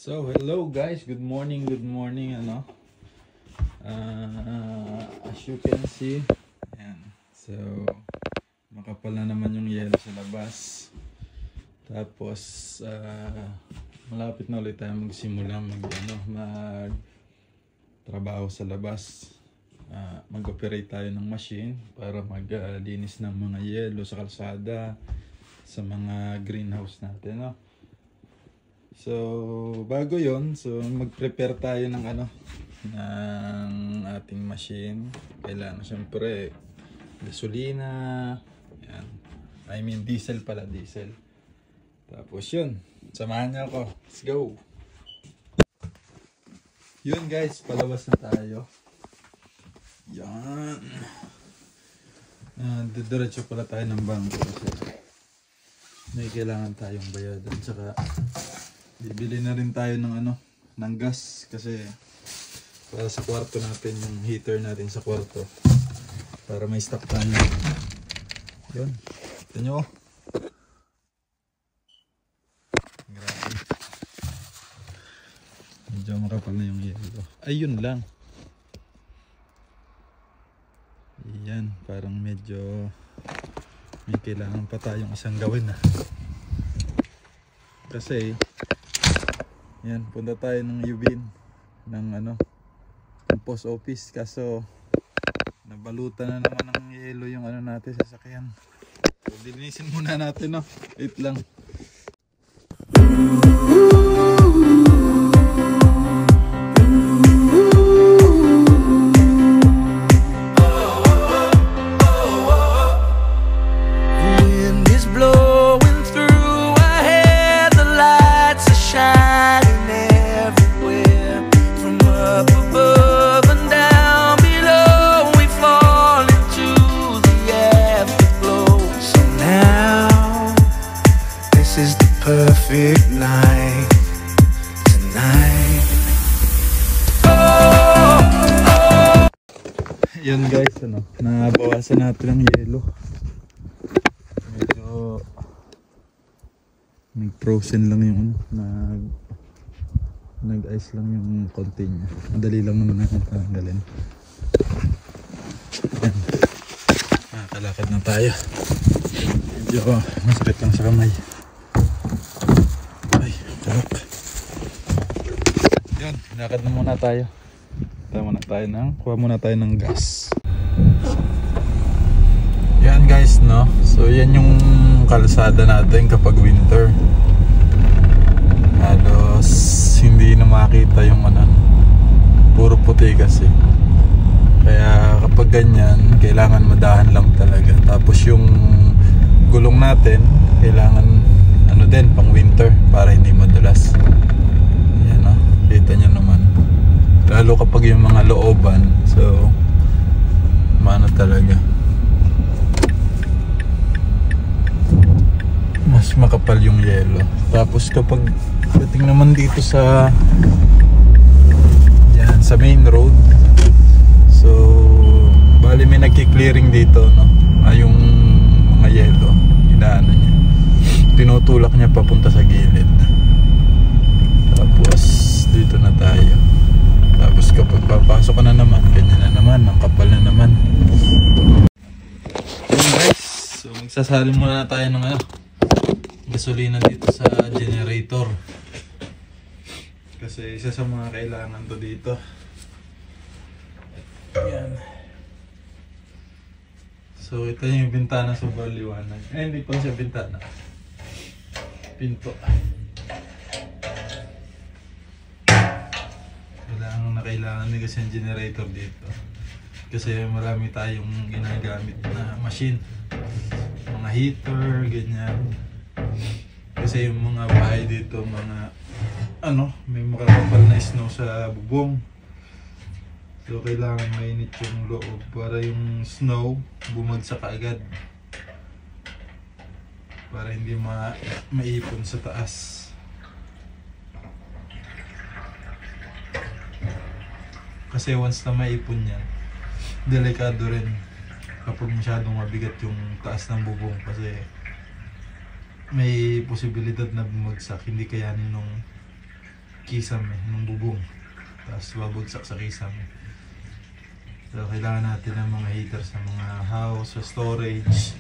So, hello guys, good morning, ano. As you can see, ayan. So, makapal na naman yung yelo sa labas. Tapos, malapit na ulit tayo magsimula mag trabaho sa labas. Mag-operate tayo ng machine para maglinis ng mga yelo sa kalsada, sa mga greenhouse natin, no? So, bago yon, so mag-prepare tayo ng ng ating machine. Kailangan syempre gasolina, yan. I mean diesel pala, diesel. Tapos yun, samahan niyo ako. Let's go. Yun guys, palabas na tayo. Yan. Diretso pala tayo ng bangko kasi may kailangan tayong bayadan. Tsaka bibili na rin tayo ng ng gas kasi para sa kwarto natin, yung heater natin sa kwarto, para may stock tayo. Yun, ito nyo. Grabe, medyo makapal na yung yelo. Ayun lang. Yan, parang medyo may kailangan pa tayong isang gawin kasi yan, punta tayo ng Yubin ng post office, kaso nabalutan na naman ng yelo yung natin sa sasakyan. So, dilinisin muna natin, no? Wait lang. Perfect night tonight. Yan guys, nabawasan natin ang yelo. Medyo nag-frozen lang yung nag-ice lang yung konti niya. Madali lang naman natin tanggalin. Yan. Kalakad na tayo. Medyo masakit lang sa kamay. Yun, lakad na muna tayo. Kuha muna tayo ng gas. Yan guys, no? So yan yung kalsada natin kapag winter. Halos hindi na makita yung puro puti kasi. Kaya kapag ganyan, kailangan madahan lang talaga. Tapos yung gulong natin, kailangan din pang winter para hindi madulas. Yan, no? Kita nyo naman, lalo kapag yung mga looban, so mano talaga, mas makapal yung yelo. Tapos kapag dating naman dito sa sa main road, so bali may nagki-clearing dito, no? Yung mga yelo, inaano niya, tinutulak niya papunta sa gilid. Tapos dito na tayo. Tapos kapag papasok ka na naman, ganyan na naman, ang kapal na naman. Yun guys, so magsasali muna na tayo ng gasolina dito sa generator, kasi isa sa mga kailangan to dito. Yan. So ito yung bintana, sobrang liwanag. Hindi pa siya bintana, pinto. Kailangan din kasi yung generator dito kasi marami tayong ginagamit na machine, mga heater, ganyan. Kasi yung mga bahay dito, mga may makakapal na snow sa bubong, so kailangan mainit yung loob para yung snow bumagsak agad, para hindi maipon sa taas. Kasi once na maipon yan, delikado rin kapag masyadong mabigat yung taas ng bubong, kasi may posibilidad na bumagsak, hindi kayanin nung kisame, ng bubong. Tapos babagsak sa kisame. So kailangan natin ng mga heater sa mga house, sa storage.